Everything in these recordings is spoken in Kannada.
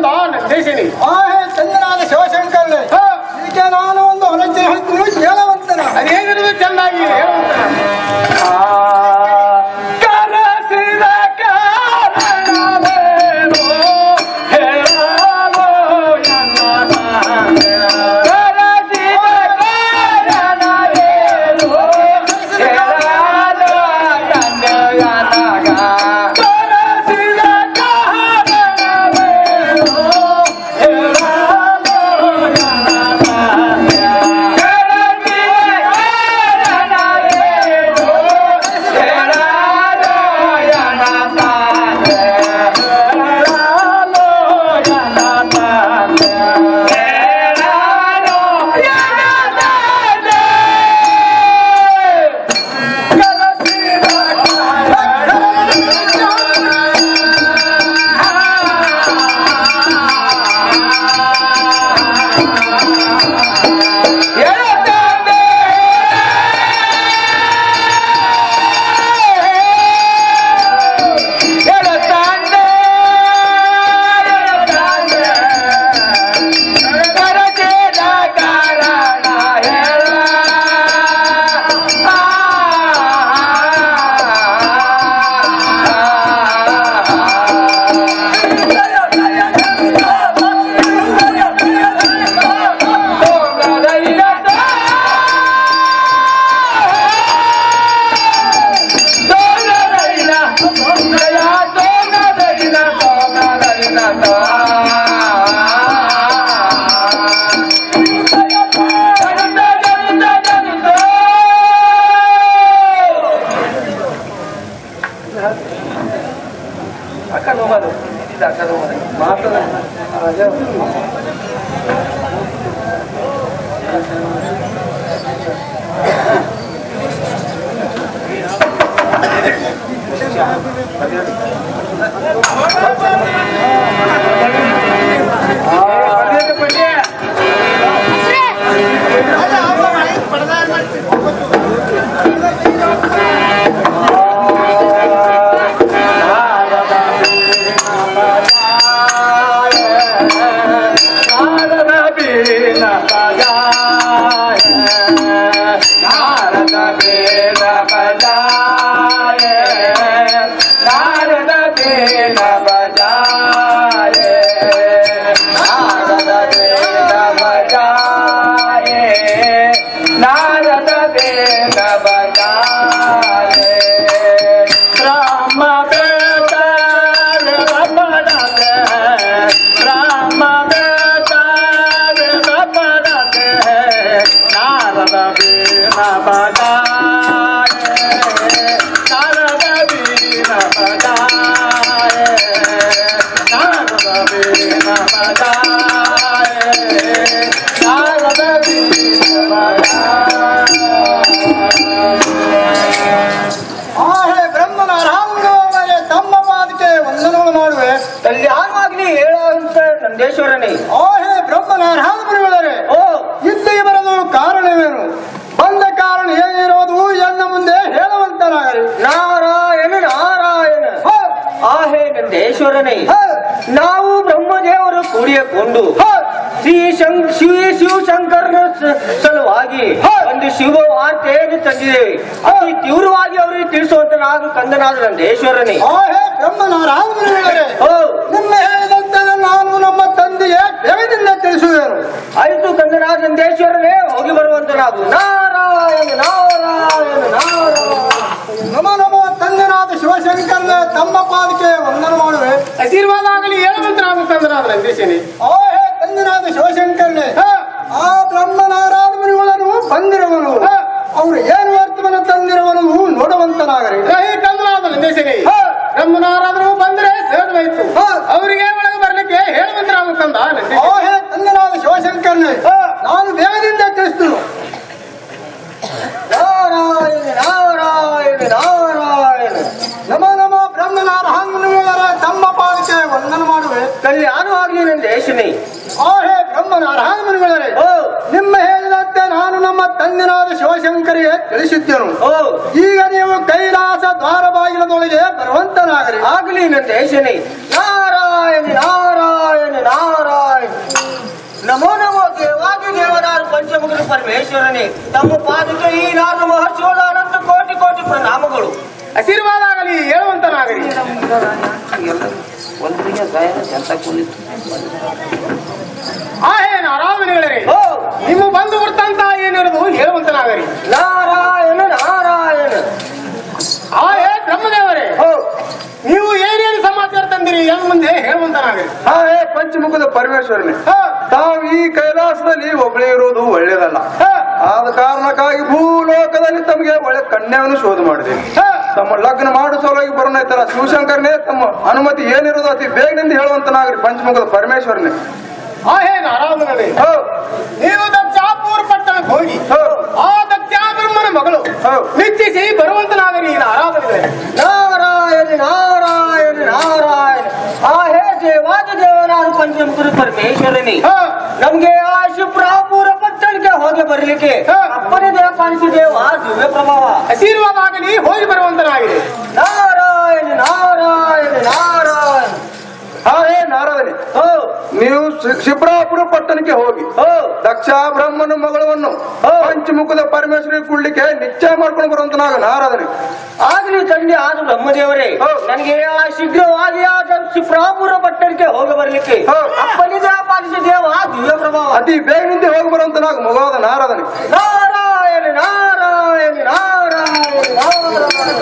ತಂದ ನಂದೇಶಿನಿ. ಚಂದ್ರನಾದ ಶಿವಶಂಕರನೇ, ಈಗ ನಾನು ಒಂದು ಆಲೋಚನೆ ಹೇಳ್ತೀನಿ, ಕೇಳವಂತನ ಅದೇನಿರುವುದು ಚೆನ್ನಾಗಿ ಹೇಳುವಂತ. ಕಲ್ಯಾಣವಾಗ್ಲಿ ಹೇಳುವಂತ ನಂದೇಶ್ವರನೇ. ಬ್ರಹ್ಮನಾರಾಯಣ ಗುರುಗಳೇ, ಇಲ್ಲಿಗೆ ಬರಲು ಕಾರಣವೇನು? ಬಂದ ಕಾರಣ ಏನಿರೋದು ಎನ್ನ ಮುಂದೆ ಹೇಳುವಂತನಾಗಲಿ. ನಾರಾಯಣ ನಾರಾಯಣ. ನಂದೇಶ್ವರನೇ, ನಾವು ಬ್ರಹ್ಮದೇವರು ಕೂಡಿಕೊಂಡು ಶಿವಶಂಕರನ ಸಲುವಾಗಿ ಒಂದು ಶಿವ ವಾರ್ತೆಯನ್ನು ತಂದಿದ್ದೇವೆ. ಅತಿ ತೀವ್ರವಾಗಿ ಅವರಿಗೆ ತಿಳಿಸುವಂತ ನಾವು ಕಂದನಾದ ನಂದೇಶ್ವರನೇ. ಬ್ರಹ್ಮನಾರಾಯಣ, ನಿಮ್ಮ ಹೇಳಿದಂತೆ ನಾನು ನಮ್ಮ ತಂದೆಗೆ ಬೇಗದಿಂದ ತಿಳಿಸುವೆನು. ಆಯ್ತು ಕಂದನಾದ ನಂದೇಶ್ವರನೇ, ಹೋಗಿ ಬರುವಂತ ನಾವು. ನಾರಾಯಣ ನಾರಾಯಣ ನಾರಾಯಣ. ನಮ ನಮೋ ತಂದೆನಾದ ಶಿವಶಂಕರನ ತಮ್ಮ ಪಾದಕ್ಕೆ ವಂದನ ಮಾಡುವೆ. ಆಶೀರ್ವಾದ ಆಗಲಿ ಹೇಳುವಂತ ನಾವು ಕಂದನಾದ ನಂದೇಶಿನಿ. ತಂದೆನಾದ ಶಿವಶಂಕರನೇ, ಆ ಬ್ರಹ್ಮನಾರಾಯಣ ಮುನಿಗಳನ್ನು ಬಂದಿರುವನು, ಅವರು ಏನು ವರ್ತಮಾನ ತಂದಿರುವನು ನೋಡುವಂತನಾಗಲಿ. ಕಂದನಾದ ನಂದೇಶಿನಿ, ಬ್ರಹ್ಮನಾರಾಯಣರು ಬಂದರೆ ಸೇರಿತು, ಅವರಿಗೆ ಒಳಗೆ ಬರ್ಲಿಕ್ಕೆ ಹೇಳುವಂತ ನಾವು ಕಂದ ತಂದೆನಾದ ಶಿವಶಂಕರನೇ, ನಾನು ಬೇಗದಿಂದ ತಿಳಿಸ್ತೇನೆ. ನಾರಾಯಣ ನಾರಾಯಣ ನಾರಾಯಣ. ನಮ ನಮ ಬ್ರಹ್ಮನಾರಾಯಣ ತಮ್ಮ ಪಾದಕ್ಕೆ ವಂದನ ಮಾಡುವೆ. ಕಲ್ಯಾಣವಾಗಲಿ ನಂದೇಶಿನಿ. ಬ್ರಹ್ಮನಾರಾಯಣ ಮುನಿಗಳೇ, ನಿಮ್ಮ ಹೇಳಿದಂತೆ ನಾನು ನಮ್ಮ ತಂದೆನಾದ ಶಿವಶಂಕರಿಗೆ ತಿಳಿಸಿದ್ದೆನು. ಈಗ ನೀವು ಕೈಲಾಸ ದ್ವಾರ ಬಾಗಿಲದೊಳಗೆ ಬರುವಂತನಾಗಲಿ. ಆಗಲಿ ನಂದೇಶಿನಿ. ನಾರಾಯಣ ನಾರಾಯಣ ನಾರಾಯಣ ನಮೋ ನಮೋ ದೇವಾದಿ ದೇವರಾರು ಪಂಚಮುಖದ ಪರಮೇಶ್ವರನೇ ತಮ್ಮ ಪಾದಕ್ಕೆ ಈ ನಾಲ್ಕು ಮಹರ್ಷಿಗಳ ಅನಂತ ಕೋಟಿ ಕೋಟಿ ಪ್ರಣಾಮಗಳು. ಆಶೀರ್ವಾದ ಆಗಲಿ ಹೇಳುವಂತನಾಗಲಿ. ನಾರಾಯಣಗಳೇ ನಿಮ್ಮ ಬಂದು ವೃತ್ತಾಂತ ಏನಿರೋದು ಹೇಳುವಂತನಾಗಲಿ. ನಾರಾಯಣ ನಾರಾಯಣ ಬ್ರಹ್ಮದೇವರೇ ನೀವು ಏನೇನು ಸಮಾಚಾರ ತಂದಿರಿ ಎನ್ ಮುಂದೆ ಹೇಳುವಂತನಾಗಲಿ. ಪಂಚಮುಖದ ಪರಮೇಶ್ವರನೇ ತಾವು ಈ ಕೈಲಾಸದಲ್ಲಿ ಒಬ್ಬಳೇ ಇರುವುದು ಒಳ್ಳೇದಲ್ಲ. ಆದ ಕಾರಣಕ್ಕಾಗಿ ಭೂಲೋಕದಲ್ಲಿ ತಮಗೆ ಒಳ್ಳೆ ಕನ್ಯಾವನ್ನು ಶೋಧ ಮಾಡಿದೆ. ತಮ್ಮ ಲಗ್ನ ಮಾಡೋ ಸಲುವಾಗಿ ಬರೋಣ ಈ ತರ ಶಿವಶಂಕರನೇ ತಮ್ಮ ಅನುಮತಿ ಏನಿರೋದು ಅತಿ ಬೇಗದಿಂದ ಹೇಳುವಂತನಾಗ್ರಿ ಪಂಚಮುಖದ ಪರಮೇಶ್ವರನೇ. ನಾರಾಯಣಗಳೇ ನೀವು ದಕ್ಷಾಪುರ ಪಟ್ಟಣಕ್ಕೆ ಹೋಗಿ ಆ ದಕ್ಷಾಬ್ರಹ್ಮನ ಮಗಳು ಮೆಚ್ಚಿಸಿ ಬರುವಂತನಾಗಲಿ. ನಾರಾಯಣಗಳೇ ನಾರಾಯಣ ನಾರಾಯಣ ನಾರಾಯಣ ದೇವಾದಿ ದೇವರಾರು ಪಂಚಮುಖದ ಪರಮೇಶ್ವರನೇ ನಮ್ಗೆ ಆ ಶಿವಪುರ ಪಟ್ಟಣಕ್ಕೆ ಹೋಗಿ ಬರಲಿಕ್ಕೆ ಅಪ್ಪನೇ ದೇವ ಕಾಣಿಸಿದೇವ ದಿವ್ಯ ಪ್ರಭಾವ ಆಶೀರ್ವಾದ ಆಗಲಿ ಹೋಗಿ ಬರುವಂತನಾಗಿದೆ. ನಾರಾಯಣ ನಾರಾಯಣ ನಾರಾಯಣ ನಾರದನೆ ನೀವು ಶಿಪ್ರಾಪುರ ಪಟ್ಟಣಕ್ಕೆ ಹೋಗಿ ದಕ್ಷ ಬ್ರಹ್ಮನ ಮಗಳನ್ನು ಪಂಚಮುಖದ ಪರಮೇಶ್ವರಿ ಕುಡ್ಲಿಕ್ಕೆ ನಿಶ್ಚಯ ಮಾಡ್ಕೊಂಡು ಬರುವಂತನಾಗ ನಾರದನೆ ಆಗಲಿ ತಂದೆ ಆದ ಬ್ರಹ್ಮದೇವರೇ ನನಗೆ ಶೀಘ್ರವಾಗಿ ಆದ ಶಿಪ್ರಾಪುರ ಪಟ್ಟಣಕ್ಕೆ ಹೋಗಿ ಬರ್ಲಿಕ್ಕೆ ಅಪ್ಪನಿದ ಪಾಲಿಸಿ ದೇವ ದಿವ್ಯ ಪ್ರಭಾವ ಅತಿ ಬೇಗನಿಂದ ಹೋಗಿ ಬರುವಂತನಾಗ ಮಗವಾದ ನಾರದನೆ. ನಾರಾಯಣ ನಾರಾಯಣ ನಾರಾಯಣ ನಾರಾಯಣ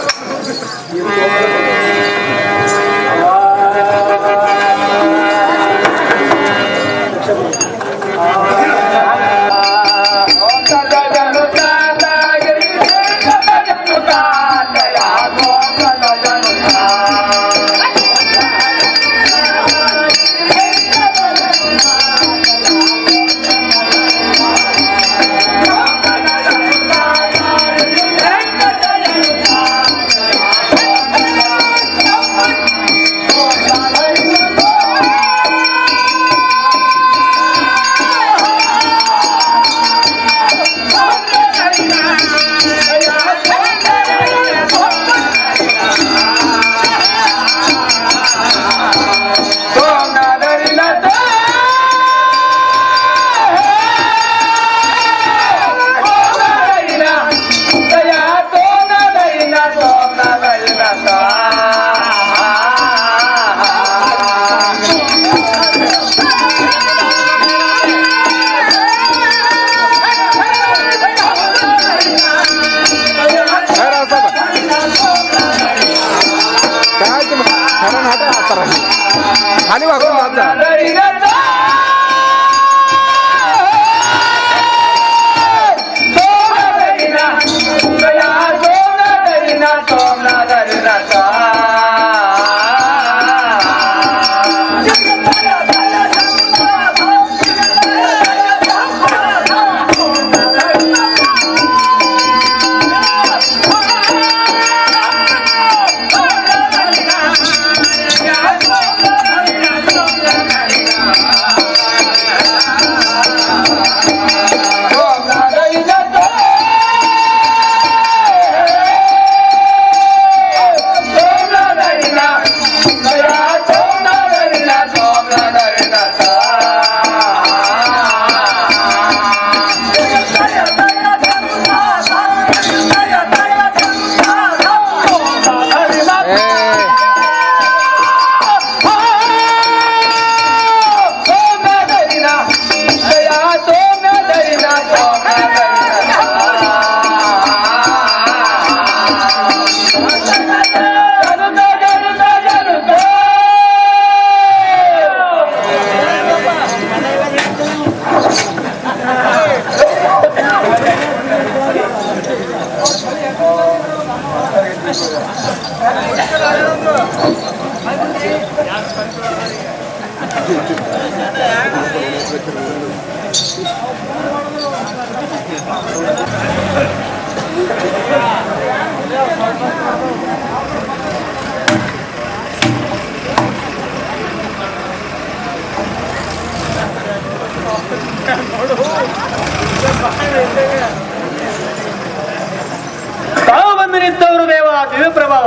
खाली वागून माझा ತಾವು ಬಂದು ನಿಂತವರು ದೇವ ದಿವ್ಯ ಪ್ರಭಾವ.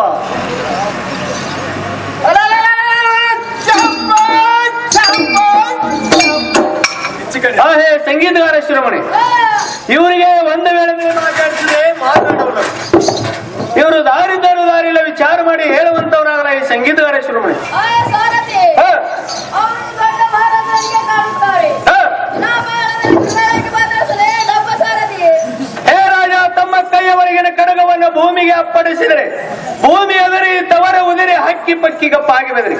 ಚಂಪ ಚಂಪ ಹೇ ಸಂಗೀತಗಾರ ಶಿರೋಮಣಿ, ಇವರಿಗೆ ಒಂದು ವೇಳೆ ನೀವು ಮಾತಾಡ್ತಿದ್ರೆ ಮಾತಾಡೋಲ್ಲ. ಇವರು ದಾರಿದ್ದರು ದಾರಿಲ್ಲ ವಿಚಾರ ಮಾಡಿ ಹೇಳುವಂತವನಾಗಲ್ಲ ಈ ಸಂಗೀತಗಾರ ಶಿರೋಮಣಿ. ಹೇ ರಾಜ, ತಮ್ಮ ಕೈಯವರೆಗಿನ ಕಡಗವನ್ನು ಭೂಮಿಗೆ ಅಪ್ಪಡಿಸಿದರೆ ಭೂಮಿ ಅದರಿ ತವರ ಉದಿರಿ ಹಕ್ಕಿ ಪಕ್ಕಿ ಗಪ್ಪಾಗಿ ಬೆದರಿ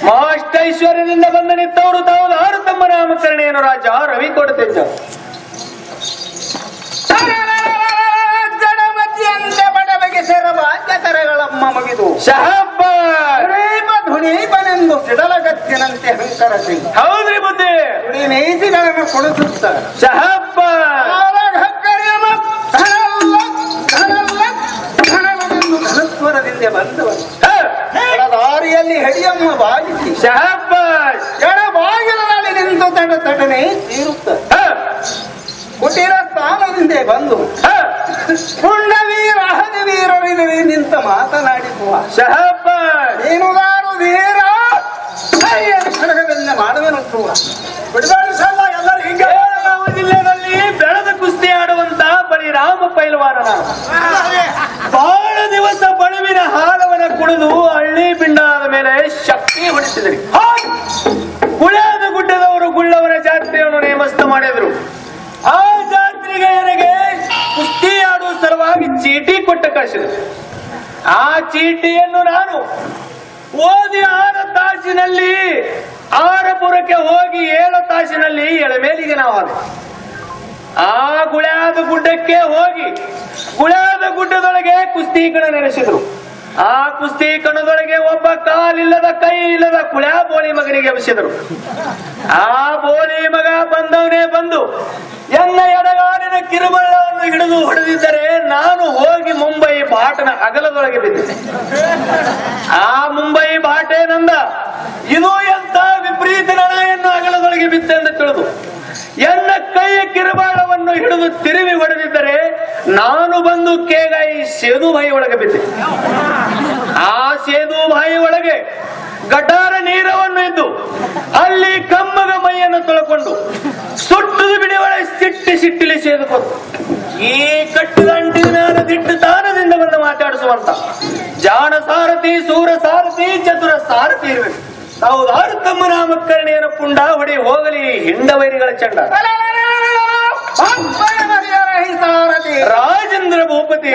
ಮಾಷ್ಟೈಶ್ವರ್ಯದಿಂದ ಬಂದ ನಿತ್ತವರು ತಾವು ಆರು ತಮ್ಮ ನಾಮಕರಣೆಯನ್ನು ರಾಜ ರವಿ ಕೊಡುತ್ತಿದ್ದ. ಜಡಮತಿಯಂತೆ ಬಡಬಗೆ ಸೇರಬಾಧ್ಯಕರಗಳಮ್ಮ ಮುಗಿದು ಧುನೀಪನೆಂದು ಸಿಡಲಗತ್ತಿನಂತೆ ಹಂಕರಸಿ ಹೌದ್ರಿ ಬುದ್ಧಿ ಮೇಸಿಗಳನ್ನು ಕೊಡಿಸುತ್ತ ಧನಸ್ವರದಿಂದ ಬಂದವರು ದಾರಿಯಲ್ಲಿ ಹೆಡಿಯಮ್ಮ ಬಾಗಿಸಿ ಎಡ ಬಾಗಿಲಲ್ಲಿ ನಿಂತು ತಟನೆ ತೀರುತ್ತ ಕುಟೀರ ಸ್ಥಾನದಿಂದ ಬಂದು ಪುಂಡವೀರ ಹದಿವೀರರಿನಲ್ಲಿ ನಿಂತ ಮಾತನಾಡಿಸುವ ನೀನುಗಾರು ವೀರ ಖಡ್ಗದಿಂದ ಮಾಡುವೆನುತ್ತುವ ಬಿಡದಾಡಿಸಲ್ಲ ಎಲ್ಲರೂ ಹಿಂಗೆ ಜಿಲ್ಲೆಯಲ್ಲಿ ಬೆಳೆದ ಕುಸ್ತಿ ಆಡುವಂತ ಬಳಿ ರಾಮ ಪೈಲ್ವಾನನ ಬಹಳ ದಿವಸ ಬಳುವಿನ ಹಾಲವನ ಕುಡಿದು ಹಳ್ಳಿ ಪಿಂಡಾದ ಮೇಲೆ ಶಕ್ತಿ ಹೊಡಿಸಿದ್ರಿ. ಗುಳ್ಯಾದ ಗುಡ್ಡದವರು ಗುಳ್ಳವರ ಜಾತ್ರೆಯನ್ನು ನೇಮಸ್ತ ಮಾಡಿದ್ರು. ಆ ಜಾತ್ರೆಗೆ ನನಗೆ ಕುಸ್ತಿ ಆಡುವ ಸಲುವಾಗಿ ಚೀಟಿ ಕೊಟ್ಟ ಕಳಿಸಿದ್ರು. ಆ ಚೀಟಿಯನ್ನು ನಾನು ಓದಿ 6 ತಾಸಿನಲ್ಲಿ 6 ಪುರಕ್ಕೆ ಹೋಗಿ 7 ತಾಸಿನಲ್ಲಿ ಎಳಮೇಲಿಗೆ ನಾವು ಆ ಗುಳ್ಯಾದ ಗುಡ್ಡಕ್ಕೆ ಹೋಗಿ ಗುಳ್ಯಾದ ಗುಡ್ಡದೊಳಗೆ ಕುಸ್ತೀಕಣ ನಡೆಸಿದ್ರು. ಆ ಕುಸ್ತಿ ಕಣದೊಳಗೆ ಒಬ್ಬ ಕಾಲಿಲ್ಲದ ಕೈ ಇಲ್ಲದ ಕುಳ್ಯಾ ಬೋಳಿ ಮಗನಿಗೆ ಎಬ್ಬಿಸಿದರು. ಆ ಬೋಳಿ ಮಗ ಬಂದವನೇ ಬಂದು ಎನ್ನ ಎಡಗಾಲಿನ ಕಿರುಬಳ್ಳವನ್ನು ಹಿಡಿದು ಹೊಡೆದಿದ್ದರೆ ನಾನು ಹೋಗಿ ಮುಂಬೈ ಬಾಟನ ಅಗಲದೊಳಗೆ ಬಿದ್ದಿದ್ದೆ. ಆ ಮುಂಬೈ ಬಾಟೆ ನಂದ ಇದು ಎಂತ ವಿಪರೀತ ನಳೆಯನ್ನು ಅಗಲದೊಳಗೆ ಬಿತ್ತೆಂದು ತಿಳಿದು ಎನ್ನ ಕೈಯ ಕಿರುಬಾಳವನ್ನು ಹಿಡಿದು ತಿರುವಿ ಹೊಡೆದಿದ್ದರೆ ನಾನು ಬಂದು ಕೇಗಾಯಿ ಸೇದು ಬಾಯಿ ಒಳಗೆ ಬಿದ್ದೆ. ಆ ಸೇದು ಬಾಯಿ ಒಳಗೆ ಗಟಾರ ನೀರವನ್ನು ಇದ್ದು ಅಲ್ಲಿ ಕಮ್ಮಗ ಮೈಯನ್ನು ತೊಳಕೊಂಡು ಸುಟ್ಟದ ಬಿಡಿ ಒಳಗೆ ಸಿಟ್ಟಿಲಿ ಸೇದುಕೊಂಡು ಈ ಕಟ್ಟಿದ ಅಂಟಿನ ಮೇಲೆ ದಿಟ್ಟು ತಾನದಿಂದ ಬಂದು ಮಾತಾಡಿಸುವಂತ ಜಾಣ ಸಾರಥಿ ಸೂರ ಸಾರಥಿ ಚತುರ ಸಾರಥಿ ಇರಬೇಕು. ಹೌದಾರು ತಮ್ಮ ನಾಮಕರಣೆಯನ್ನು ಪುಂಡ ಹೊಡಿ ಹೋಗಲಿ ಹಿಂಡ ವೈರಿಗಳ ಚಂಡ. ರಾಜೇಂದ್ರ ಭೂಪತಿ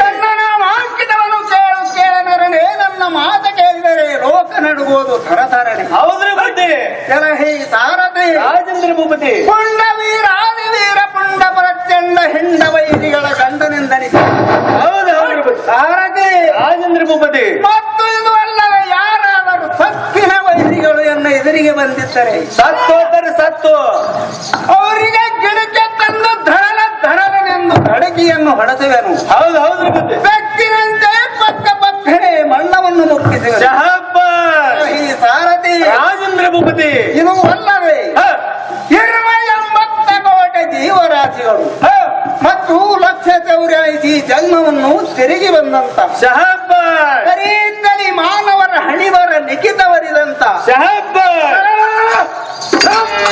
ಅಂಕಿತವನ್ನು ಕೇಳು ಕೇಳನರನೇ ನನ್ನ ಮಾತ ಕೇಳಿದರೆ ಲೋಕ ನಡುವುದು ಥರಥರಣೆ. ಹೌದ್ರ ಬುದ್ಧಿ ಕೆಲಹಿ ಸಾರಥಿ ರಾಜೇಂದ್ರ ಭೂಪತಿ ಪುಂಡ ವೀರಾದಿವೀರ ಪುಂಡ ಪ್ರಚಂಡ ಹಿಂಡ ವೈರಿಗಳ ಗಂಡನೆಂದನಿಸಿ. ಹೌದು ಹೌದು ಸಾರಥಿ ರಾಜೇಂದ್ರ ಭೂಪತಿ ಮತ್ತು ಇದು ಅಲ್ಲದೆ ಯಾರಾದರೂ ಸತ್ತಿನ ವೈರಿಗಳು ಎನ್ನ ಎದುರಿಗೆ ಬಂದಿದ್ದರೆ ಸತ್ತೋದರೆ ಸತ್ತು ಅವರಿಗೆ ಗಿಡಕ್ಕೆ ತಂದು ಧಡಲನೆಂದು ಅಡಗಿಯನ್ನು ಹೊಡೆಸುವೆನು. ಹೌದು ಹೌದು ಬುದ್ಧಿ ಬೆಕ್ಕಿನಂತೆ ಪಕ್ಕನೆ ಮಣ್ಣವನ್ನು ಮುಕ್ಕಿಸುವೆ. ಈ ಸಾರಥಿ ರಾಜೇಂದ್ರ ಭೂಪತಿ ಇದು ಅಲ್ಲವೇ ಇರುವ 80 ಕೋಟಿ ಜೀವರಾಶಿಗಳು ಮತ್ತು ಲಕ್ಷ ಚೌರ್ಯಾಯಿಸಿ ಜನ್ಮವನ್ನು ತಿರುಗಿ ಬಂದಂತ ಕರೀತಲಿ ಮಾನವರ ಹಣಿವರ ಲಿಖಿತವರಿದಂತ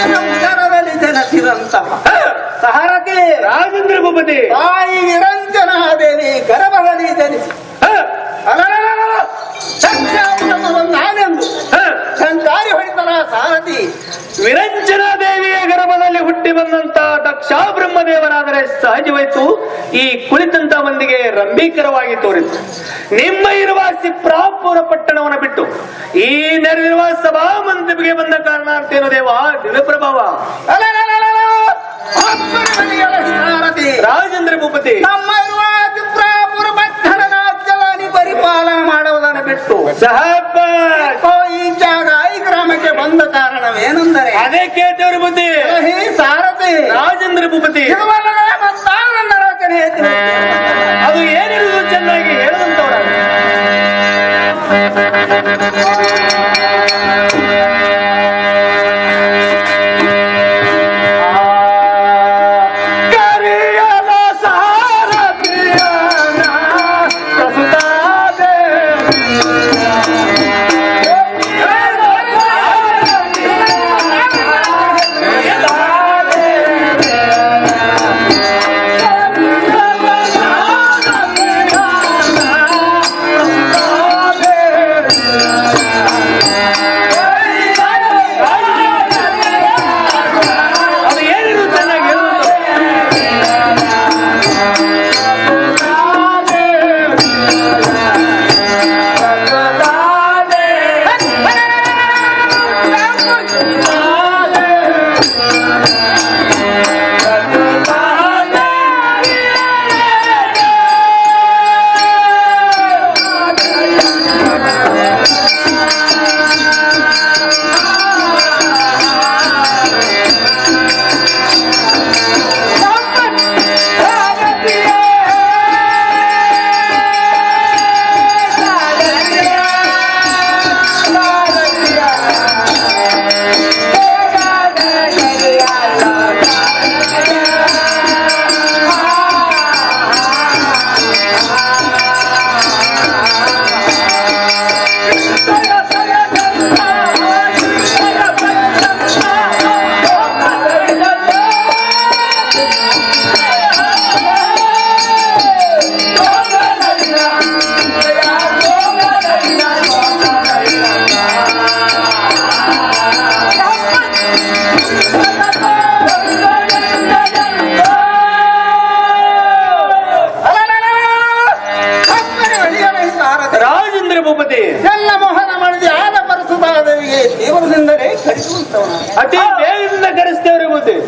ಸಂಸಾರದಲ್ಲಿ ಜನಿಸಿದಂತ ಸಾರಥಿ ರಾಜೇಂದ್ರ ಭೂಪತಿ ತಾಯಿ ನಿರಂಜನಾದೇವಿ ಗರ್ಭದಲ್ಲಿ ಜನಿಸಿ ನಾನೆಂದು ಸಂಚಾರಿ ಹೊಡಿತರ ಸಾರಥಿ ವಿರಂಜನಾ ದೇವಿಯ ಗರ್ಭದಲ್ಲಿ ಹುಟ್ಟಿ ಬಂದಂತ ದಕ್ಷ ಬ್ರಹ್ಮದೇವರಾದರೆ ಸಹಜವಾಯಿತು. ಈ ಕುಳಿತಂತ ಮಂದಿಗೆ ರಂಭೀಕರವಾಗಿ ತೋರಿತು. ನಿಮ್ಮ ಇರುವ ಸಿಪ್ರಾಪುರ ಪಟ್ಟಣವನ್ನು ಬಿಟ್ಟು ಈ ನೆರೆದಿರುವ ಸಭಾ ಮಂದಿಗೆ ಬಂದ ಕಾರಣ ಅಂತೇನು ದೇವ ದಿವ್ಯ ಪ್ರಭಾವ. ರಾಜೇಂದ್ರ ಭೂಪತಿ ನಮ್ಮ ಇರುವ ಸಿಪ್ರಾಪುರ ಪಟ್ಟಣ ರಾಜ್ಯವನ್ನು ಪರಿಪಾಲನೆ ಮಾಡುವುದನ್ನು ಬಿಟ್ಟು ಈ ಜಾಗ ಈ ಗ್ರಾಮಕ್ಕೆ ಬಂದ ಕಾರಣವೇನೆಂದರೆ ಅದೇ ಕೇಳ್ತೇವ್ರಿ ಬುದ್ಧಿ ಸಾರಥಿ ರಾಜೇಂದ್ರ ಭೂಪತಿ ನನ್ನ ರಚನೆ ಅದು ಏನಿರುವುದು ಚೆನ್ನಾಗಿ ಹೇಳುವಂತವ್ರ ಹೇಳಿದ್ರಿ ಭೂಪತಿ. ಎಲ್ಲ ಮೋಹನ ಮಾಡಿದ ಆದ ಪರಸುತಾದೇವಿಗೆ ದೇವರದಿಂದಲೇ ಕರೆಸುವಂತವನು. ಅತಿ ಬೇಗದಿಂದ ಕರೆಸ್ತೇವ್ರಿ ಬುದ್ಧಿ.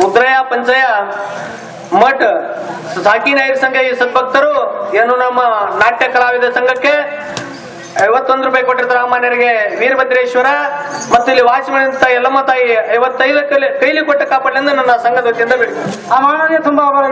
ಉದ್ರಯ ಪಂಚಯ ಮಠ ಸಾಕಿ ನಾಯರ್ ಸಂಘ ಈ ಸದ್ಭಕ್ತರು ಏನು ನಮ್ಮ ನಾಟ್ಯ ಕಲಾವಿದ ಸಂಘಕ್ಕೆ 51 ರೂಪಾಯಿ ಕೊಟ್ಟಿರ್ತಾರೆ. ಅಮ್ಮನರಿಗೆ ವೀರಭದ್ರೇಶ್ವರ ಮತ್ತು ಇಲ್ಲಿ ವಾಚಮಣಿಂತ ಎಲ್ಲಮ್ಮ ತಾಯಿ 55 ಕೈಲಿ ಕೊಟ್ಟ ಕಾಪಾಡಲಿಂದ ನನ್ನ ಸಂಘದ ವತಿಯಿಂದ ಬೇಡಿ. ಆ ಮಾಡೋದೇ ತುಂಬಾ ಆಭಾರ